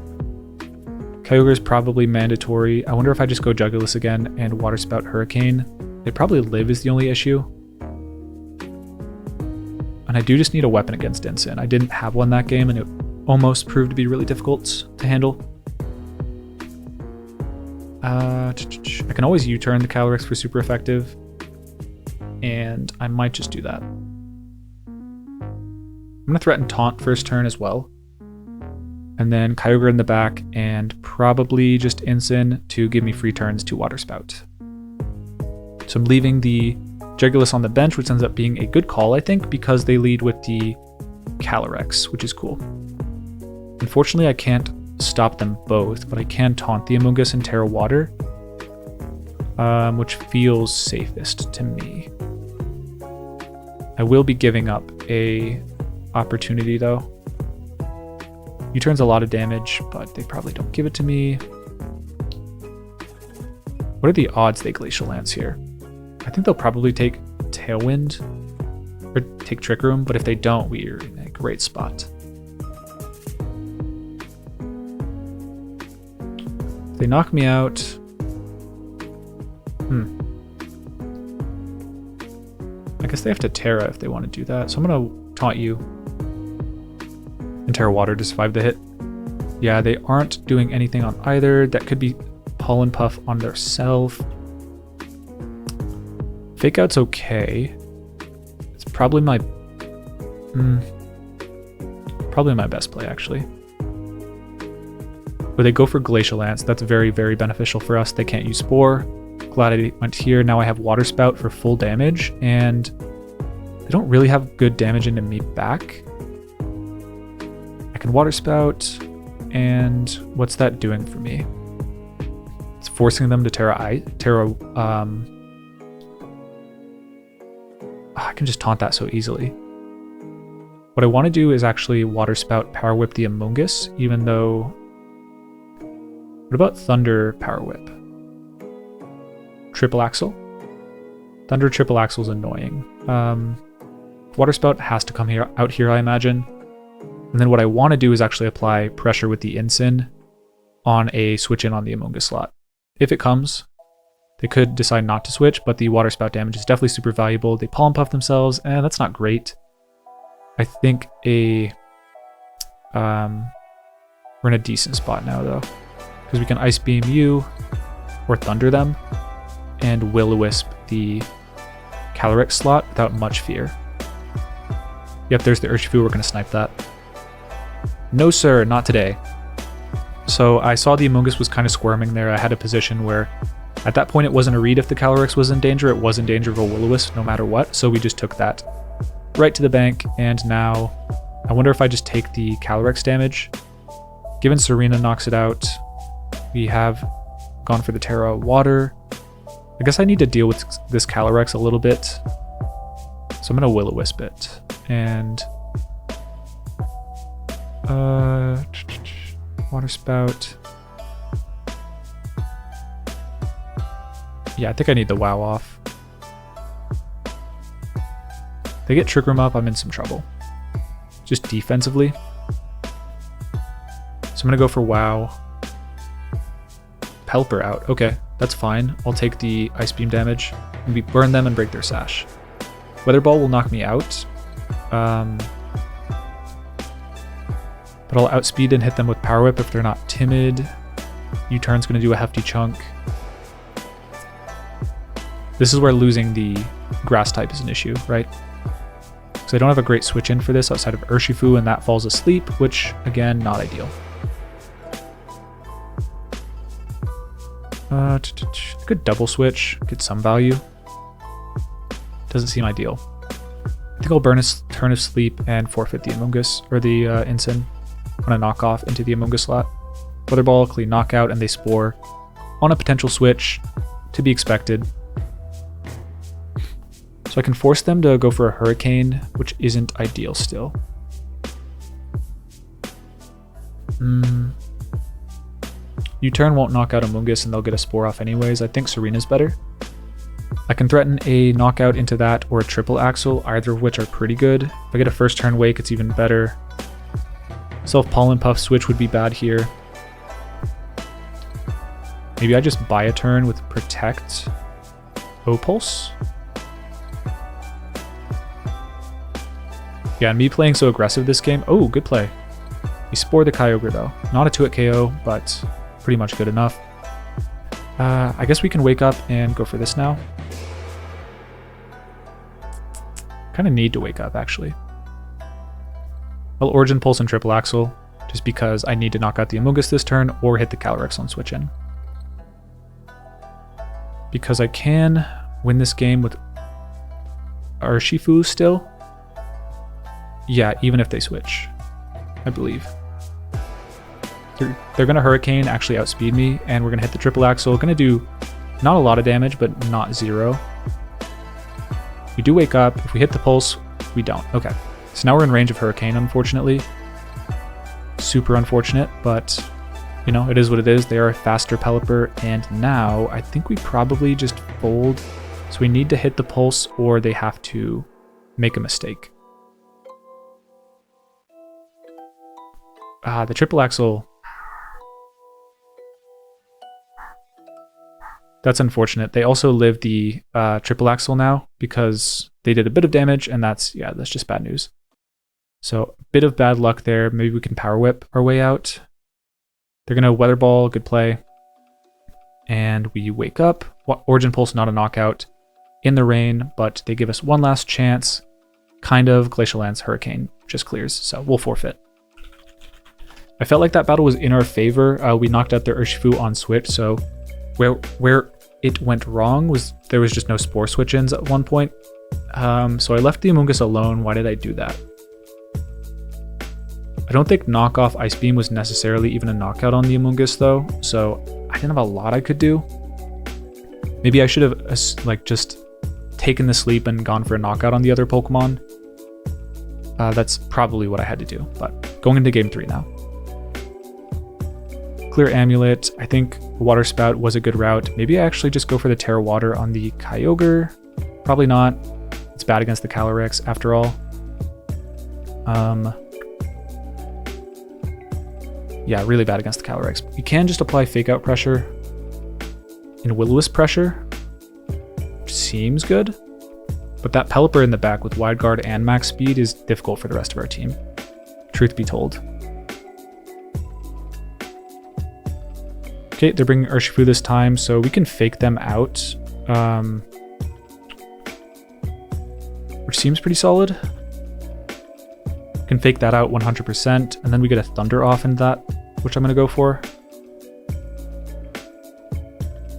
Kyogre is probably mandatory. I wonder if I just go Jugulis again and Water Spout Hurricane. They probably live is the only issue. And I do just need a weapon against Incin. I didn't have one that game and it almost proved to be really difficult to handle. I can always U-turn the Calyrex for super effective. And I might just do that. I'm going to threaten Taunt first turn as well. And then Kyogre in the back, and probably just Incin to give me free turns to Water Spout. So I'm leaving the Jugulis on the bench, which ends up being a good call, I think, because they lead with the Calyrex, which is cool. Unfortunately, I can't stop them both, but I can taunt the Amoonguss and Terra Water, which feels safest to me. I will be giving up a opportunity though. U-turn's a lot of damage, but they probably don't give it to me. What are the odds they Glacial Lance here? I think they'll probably take Tailwind or take Trick Room, but if they don't, we're in a great spot. If they knock me out, I guess they have to Terra if they want to do that. So I'm gonna taunt you and Terra Water to survive the hit. Yeah, they aren't doing anything on either. That could be Pollen Puff on their self. Fake Out's okay. It's probably my best play actually. But they go for Glacial Lance. That's very, very beneficial for us. They can't use Spore. Glad I went here. Now I have Water Spout for full damage, and they don't really have good damage into me back. I can Water Spout, and what's that doing for me? It's forcing them to I can just taunt that so easily. What I want to do is actually Water Spout Power Whip the Amoonguss, even though... What about Thunder Power Whip? Triple Axle? Thunder Triple Axle is annoying. Water Spout has to come out here, I imagine. And then what I want to do is actually apply pressure with the Incin on a switch in on the Amoonguss slot. If it comes, they could decide not to switch, but the Water Spout damage is definitely super valuable. They Pollen Puff themselves, and that's not great. I think we're in a decent spot now, though. Because we can Ice Beam you, or Thunder them, and Will-O-Wisp the Calyrex slot without much fear. Yep, there's the Urshifu, we're going to snipe that. No sir, not today. So I saw the Amoonguss was kind of squirming there. I had a position where at that point it wasn't a read if the Calyrex was in danger, it was in danger of a Will-O-Wisp no matter what, so we just took that right to the bank, and now I wonder if I just take the Calyrex damage. Given Tsareena knocks it out, we have gone for the Terra Water. I guess I need to deal with this Calyrex a little bit. So I'm going to Will-O-Wisp it. And... Water Spout. Yeah, I think I need the WoW off. If they get Trick Room up, I'm in some trouble. Just defensively. So I'm going to go for WoW. Pelipper out. Okay, that's fine. I'll take the Ice Beam damage. And we burn them and break their Sash. Weather Ball will knock me out. But I'll outspeed and hit them with Power Whip if they're not timid. U-turn's going to do a hefty chunk. This is where losing the Grass type is an issue, right? Because because I don't have a great switch in for this outside of Urshifu, and that falls asleep, which, again, not ideal. Good double switch, get some value. Doesn't seem ideal. I think I'll burn a turn of sleep and forfeit the Amoonguss, or the Ensign, when I knock off into the Amoonguss slot. Weather Ball, clean knockout, and they Spore on a potential switch, to be expected. So I can force them to go for a Hurricane, which isn't ideal still. U-turn won't knock out Amoonguss and they'll get a Spore off anyways. I think Tsareena's better. I can threaten a knockout into that or a triple axle, either of which are pretty good. If I get a first turn wake, it's even better. Self-Pollen Puff switch would be bad here. Maybe I just buy a turn with Protect O-Pulse? Yeah, and me playing so aggressive this game. Oh, good play. We Spore the Kyogre though. Not a 2-hit KO, but pretty much good enough. I guess we can wake up and go for this now. Kind of need to wake up, actually. Well, Origin Pulse and Triple Axle, just because I need to knock out the Amoonguss this turn or hit the Calyrex on switch in. Because I can win this game with Urshifu still. Yeah, even if they switch, I believe. They're going to Hurricane, actually outspeed me, and we're going to hit the Triple Axle. Going to do not a lot of damage, but not 0. We do wake up. If we hit the Pulse, we don't. Okay, so now we're in range of Hurricane, unfortunately. Super unfortunate, but, you know, it is what it is. They are a faster Pelipper, and now I think we probably just fold. So we need to hit the Pulse, or they have to make a mistake. The Triple Axle... That's unfortunate. They also live the Triple Axle now because they did a bit of damage, and that's just bad news. So a bit of bad luck there. Maybe we can Power Whip our way out. They're going to Weather Ball, good play. And we wake up. Origin Pulse, not a knockout in the rain, but they give us one last chance. Kind of. Glacial Lance, Hurricane just clears, so we'll forfeit. I felt like that battle was in our favor. We knocked out their Urshifu on switch, so where it went wrong was there was just no Spore switch-ins at one point. So I left the Amoonguss alone. Why did I do that? I don't think knockoff Ice Beam was necessarily even a knockout on the Amoonguss though, so I didn't have a lot I could do. Maybe I should have like just taken the sleep and gone for a knockout on the other Pokemon. That's probably what I had to do, but going into game 3 now. Clear Amulet. I think Water Spout was a good route. Maybe I actually just go for the Terra Water on the Kyogre. Probably not. It's bad against the Calyrex after all. Yeah, really bad against the Calyrex. You can just apply Fake Out Pressure and Will-O-Wisp Pressure, which seems good. But that Pelipper in the back with Wide Guard and Max Speed is difficult for the rest of our team, truth be told. Okay, they're bringing Urshifu this time, so we can fake them out, which seems pretty solid. Can fake that out 100%, and then we get a Thunder off into that, which I'm going to go for.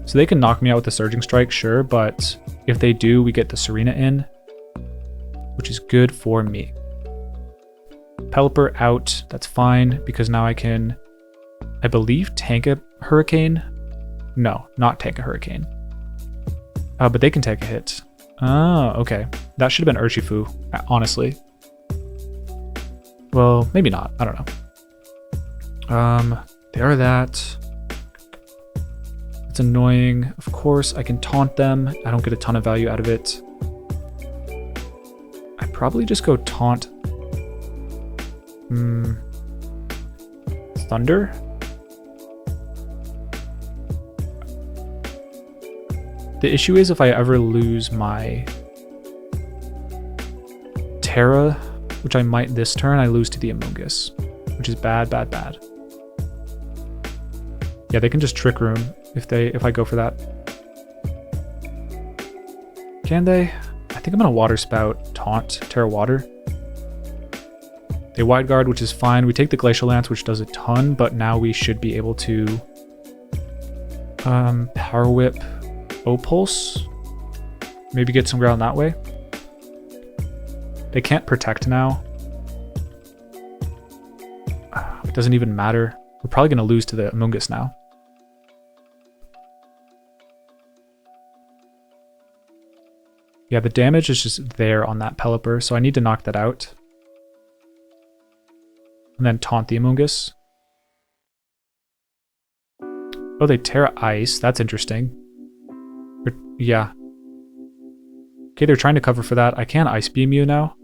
So they can knock me out with a Surging Strike, sure, but if they do, we get the Tsareena in, which is good for me. Pelipper out, that's fine, because now I can, I believe, tank a Hurricane? No, not tank a Hurricane. But they can take a hit. Oh, okay. That should have been Urshifu, honestly. Well, maybe not. I don't know. They are that. It's annoying. Of course, I can taunt them. I don't get a ton of value out of it. I'd probably just go taunt. Thunder? The issue is if I ever lose my Terra, which I might this turn, I lose to the Amoonguss, which is bad, bad, bad. Yeah, they can just Trick Room if I go for that. Can they? I think I'm gonna Water Spout, taunt, Terra Water. They wide guard, which is fine. We take the Glacial Lance, which does a ton, but now we should be able to Power Whip O-Pulse. Maybe get some ground that way. They can't protect now. It doesn't even matter. We're probably going to lose to the Amoonguss now. Yeah, the damage is just there on that Pelipper, so I need to knock that out. And then taunt the Amoonguss. Oh, they Terra-Ice. That's interesting. Yeah. Okay, they're trying to cover for that. I can Ice Beam you now,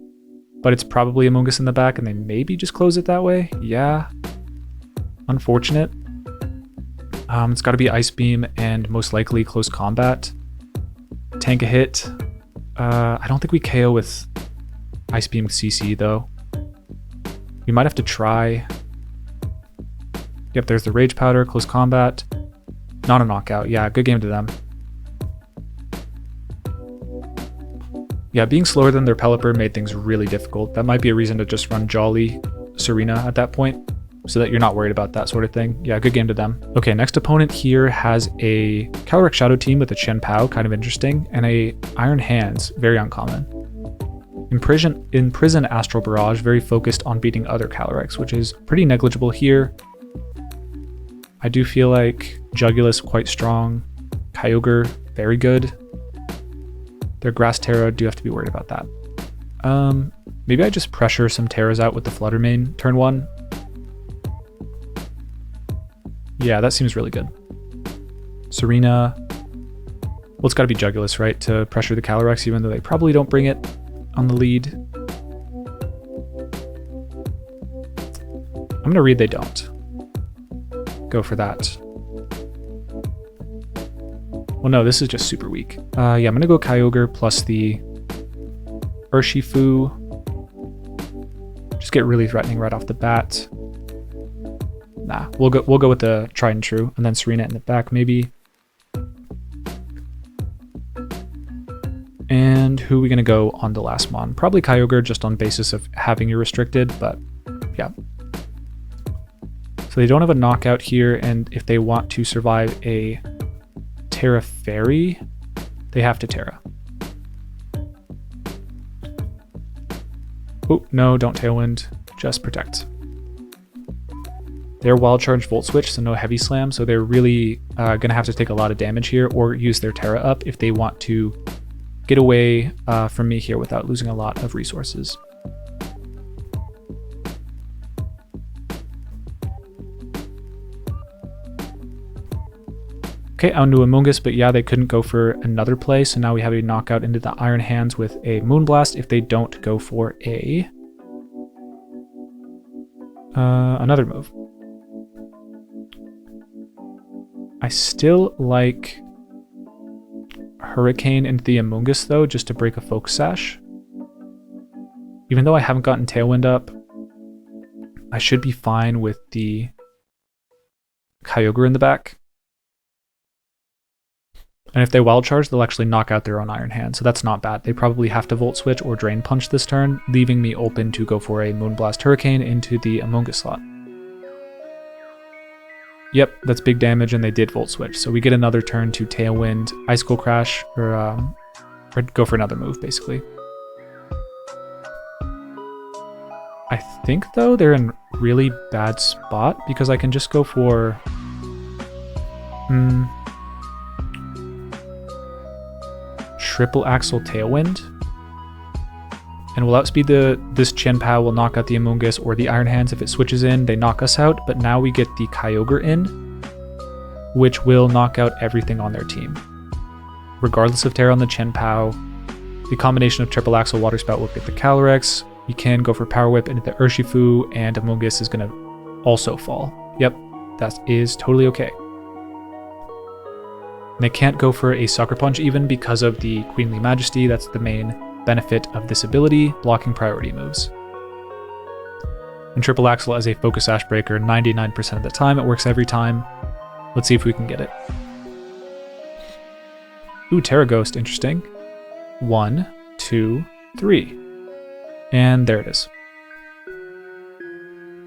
but it's probably Amoonguss in the back, and they maybe just close it that way. Yeah. Unfortunate. It's got to be Ice Beam and most likely close combat. Tank a hit. I don't think we KO with Ice Beam CC though. We might have to try. Yep, there's the Rage Powder, close combat. Not a knockout. Yeah, good game to them. Yeah, being slower than their Pelipper made things really difficult. That might be a reason to just run Jolly Tsareena at that point, so that you're not worried about that sort of thing. Yeah, good game to them. Okay, next opponent here has a Calyrex Shadow Team with a Chien-Pao, kind of interesting, and a Iron Hands, very uncommon. Imprison Astral Barrage, very focused on beating other Calyrex, which is pretty negligible here. I do feel like Jugulis quite strong. Kyogre, very good. Their Grass Terra, do have to be worried about that. Maybe I just pressure some Terras out with the Flutter Mane turn 1. Yeah, that seems really good. Tsareena. Well, it's got to be Jugulis, right? To pressure the Calyrex, even though they probably don't bring it on the lead. I'm going to read they don't. Go for that. Well, no, this is just super weak. Yeah, I'm going to go Kyogre plus the Urshifu. Just get really threatening right off the bat. Nah, we'll go with the tried and true, and then Tsareena in the back maybe. And who are we gonna go on the last mon? Probably Kyogre, just on basis of having you restricted, but yeah. So they don't have a knockout here, and if they want to survive a Terra Fairy, they have to Terra. Oh, no, don't Tailwind, just protect. They're Wild Charge Volt Switch, so no Heavy Slam, so they're really going to have to take a lot of damage here or use their Terra up if they want to get away from me here without losing a lot of resources. Okay, onto Amoonguss, but yeah, they couldn't go for another play, so now we have a knockout into the Iron Hands with a Moonblast if they don't go for a another move. I still like Hurricane into the Amoonguss though, just to break a Focus Sash. Even though I haven't gotten Tailwind up, I should be fine with the Kyogre in the back. And if they Wild Charge, they'll actually knock out their own Iron Hand, so that's not bad. They probably have to Volt Switch or Drain Punch this turn, leaving me open to go for a Moonblast Hurricane into the Amoonguss slot. Yep, that's big damage, and they did Volt Switch, so we get another turn to Tailwind, Icicle Crash, or go for another move, basically. I think, though, they're in really bad spot, because I can just go for... Triple Axle Tailwind, and we'll outspeed this Chien-Pao, will knock out the Amoonguss or the Iron Hands. If it switches in, they knock us out, but now we get the Kyogre in, which will knock out everything on their team. Regardless of Terra on the Chien-Pao, the combination of Triple Axle Water Spout will get the Calyrex. You can go for Power Whip into the Urshifu, and Amoonguss is going to also fall. Yep, that is totally okay. They can't go for a Sucker Punch even because of the Queenly Majesty. That's the main benefit of this ability, blocking priority moves. And Triple Axle as a Focus Sash Breaker, 99% of the time. It works every time. Let's see if we can get it. Ooh, Terra Ghost, interesting. 1, 2, 3. And there it is.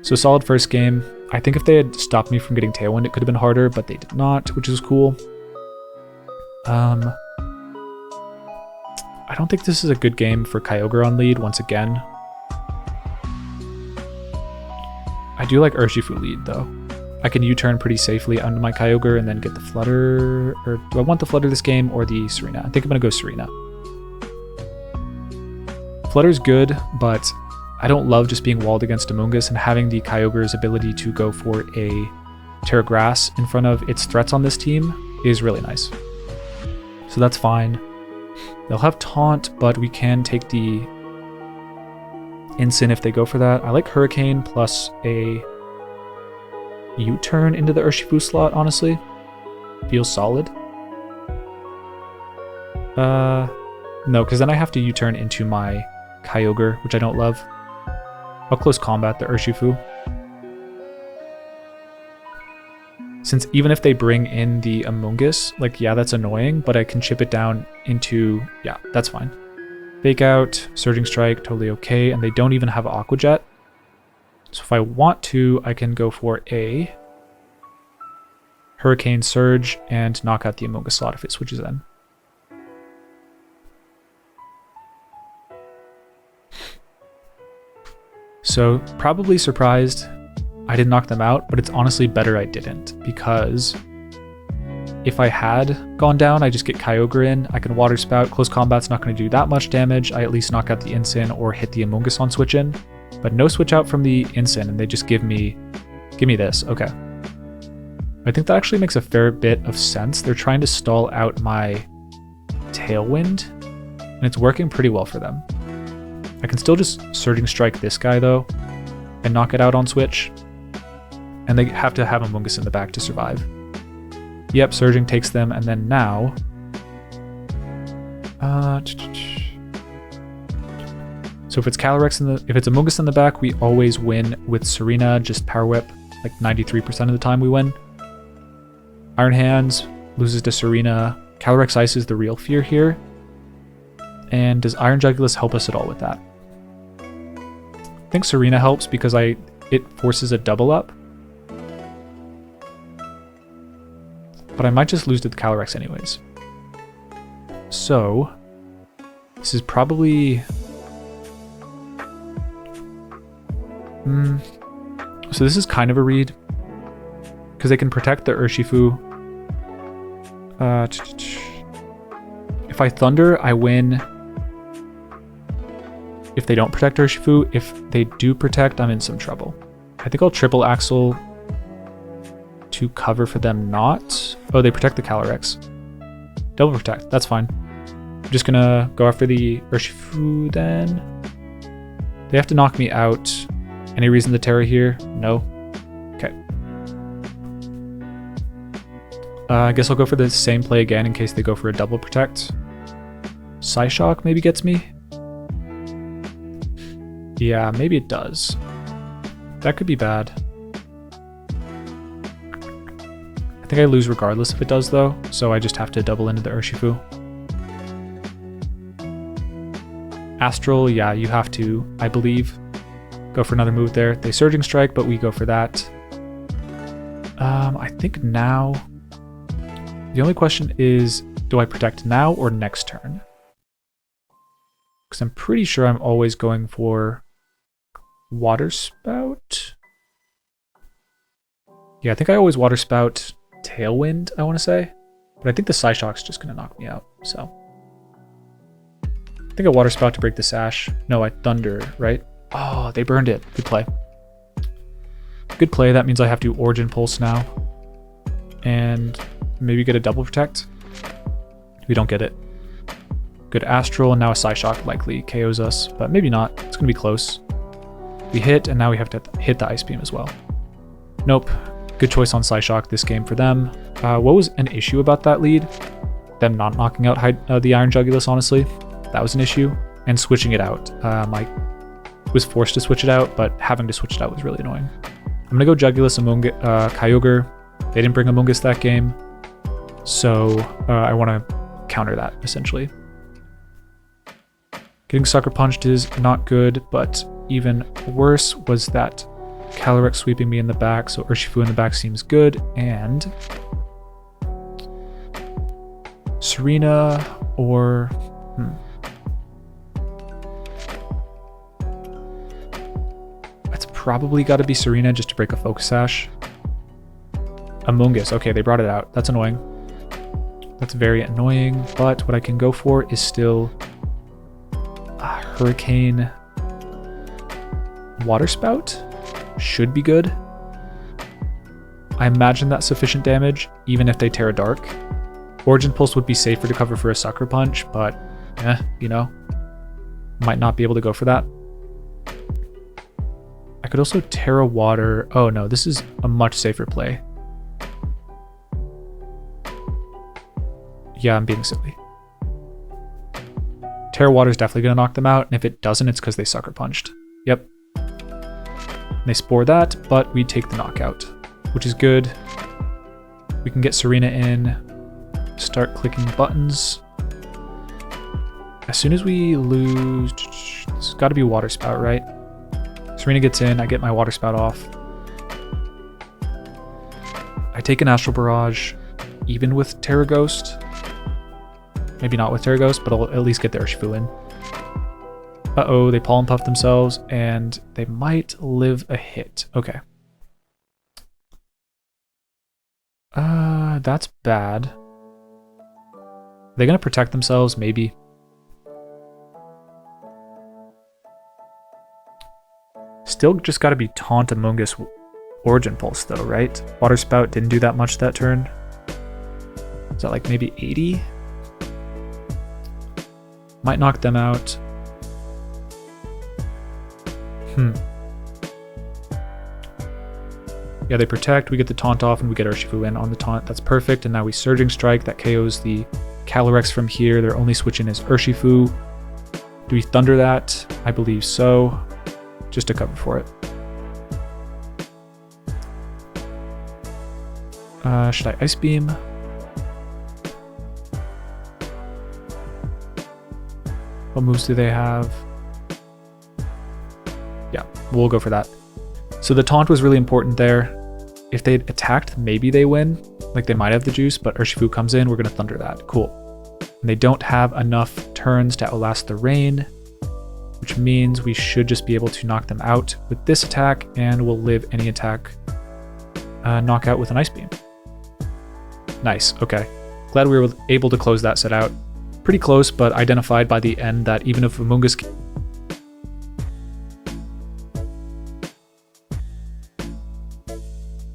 So solid first game. I think if they had stopped me from getting Tailwind, it could have been harder, but they did not, which is cool. I don't think this is a good game for Kyogre on lead once again. I do like Urshifu lead though. I can U-turn pretty safely onto my Kyogre and then get the Flutter. Or do I want the Flutter this game or the Tsareena? I think I'm going to go Tsareena. Flutter's good, but I don't love just being walled against Amoonguss, and having the Kyogre's ability to go for a Terra Grass in front of its threats on this team is really nice. So that's fine. They'll have Taunt, but we can take the Incin if they go for that. I like Hurricane plus a U-turn into the Urshifu slot, honestly. Feels solid. No, because then I have to U-turn into my Kyogre, which I don't love. I'll close combat the Urshifu. Since even if they bring in the Amoonguss, like, yeah, that's annoying, but I can chip it down into, yeah, that's fine. Fake Out, Surging Strike, totally okay, and they don't even have Aqua Jet. So if I want to, I can go for a Hurricane Surge and knock out the Amoonguss slot if it switches in. So probably surprised I didn't knock them out, but it's honestly better I didn't, because if I had gone down, I just get Kyogre in, I can Water Spout, close combat's not going to do that much damage, I at least knock out the Incin or hit the Amoonguss on switch in, but no switch out from the Incin, and they just give me this. Okay. I think that actually makes a fair bit of sense. They're trying to stall out my Tailwind, and it's working pretty well for them. I can still just Surging Strike this guy though, and knock it out on switch. And they have to have Amoonguss in the back to survive. Yep, Surging takes them, and then now... So if it's if it's Amoonguss in the back, we always win with Tsareena, just Power Whip, like 93% of the time we win. Iron Hands loses to Tsareena. Calyrex-Ice is the real fear here. And does Iron Jugulis help us at all with that? I think Tsareena helps because it forces a double up. But I might just lose to the Calyrex anyways. So this is probably... So this is kind of a read, because they can protect the Urshifu. If I Thunder, I win. If they don't protect Urshifu, if they do protect, I'm in some trouble. I think I'll triple Axle to cover for them not. Oh, they protect the Calyrex. Double protect, that's fine. I'm just gonna go after the Urshifu then. They have to knock me out. Any reason to Terra here? No. Okay. I guess I'll go for the same play again in case they go for a double protect. Psyshock maybe gets me? Yeah, maybe it does. That could be bad. I think I lose regardless if it does though, so I just have to double into the Urshifu. Astral, yeah, you have to, I believe, go for another move there. They Surging Strike, but we go for that. I think now... The only question is, do I protect now or next turn? Because I'm pretty sure I'm always going for Water Spout. Yeah, I think I always Water Spout Tailwind, I want to say. But I think the Psyshock's just going to knock me out, so... I think I Water Spout to break the Sash. No, I Thunder, right? Oh, they burned it. Good play. Good play. That means I have to Origin Pulse now. And maybe get a double protect. We don't get it. Good Astral, and now a Psyshock likely KOs us, but maybe not. It's going to be close. We hit, and now we have to hit the Ice Beam as well. Nope. Good choice on Psyshock this game for them. What was an issue about that lead? Them not knocking out the Iron Jugulis, honestly. That was an issue. And switching it out. I was forced to switch it out, but having to switch it out was really annoying. I'm going to go Jugulis, Kyogre. They didn't bring Amoonguss that game, so I want to counter that, essentially. Getting Sucker Punched is not good, but even worse was that Calyrex sweeping me in the back, so Urshifu in the back seems good, and Tsareena or it's probably got to be Tsareena just to break a Focus Sash. Amoonguss, okay, they brought it out. That's annoying. That's very annoying, but what I can go for is still a Hurricane Water Spout. Should be good. I imagine that's sufficient damage, even if they Terra Dark. Origin Pulse would be safer to cover for a Sucker Punch, but you know, might not be able to go for that. I could also Terra Water. Oh no, this is a much safer play. Yeah, I'm being silly. Terra Water is definitely going to knock them out, and if it doesn't, it's because they Sucker Punched. Yep. They Spore that, but we take the knockout, which is good. We can get Tsareena in, start clicking buttons. As soon as we lose, it's got to be Water Spout, right? Tsareena gets in, I get my Water Spout off. I take an Astral Barrage, even with Terra Ghost. Maybe not with Terra Ghost, but I'll at least get the Urshifu in. Uh-oh, they Pollen Puff themselves, and they might live a hit. Okay. That's bad. Are they going to protect themselves? Maybe. Still just got to be Taunt Amoonguss Origin Pulse, though, right? Water Spout didn't do that much that turn. Is that like maybe 80? Might knock them out. Yeah, they protect, we get the taunt off, and we get Urshifu in on the taunt. That's perfect, and now we Surging Strike. That KOs the Calyrex from here. Their only switch in is Urshifu. Do we Thunder that? I believe so. Just to cover for it. Should I Ice Beam? What moves do they have? Yeah, we'll go for that. So the taunt was really important there. If they'd attacked, maybe they win. Like they might have the juice, but Urshifu comes in, we're going to Thunder that. Cool. And they don't have enough turns to outlast the rain, which means we should just be able to knock them out with this attack, and we'll live any attack knockout with an Ice Beam. Nice, okay. Glad we were able to close that set out. Pretty close, but identified by the end that even if Amoonguss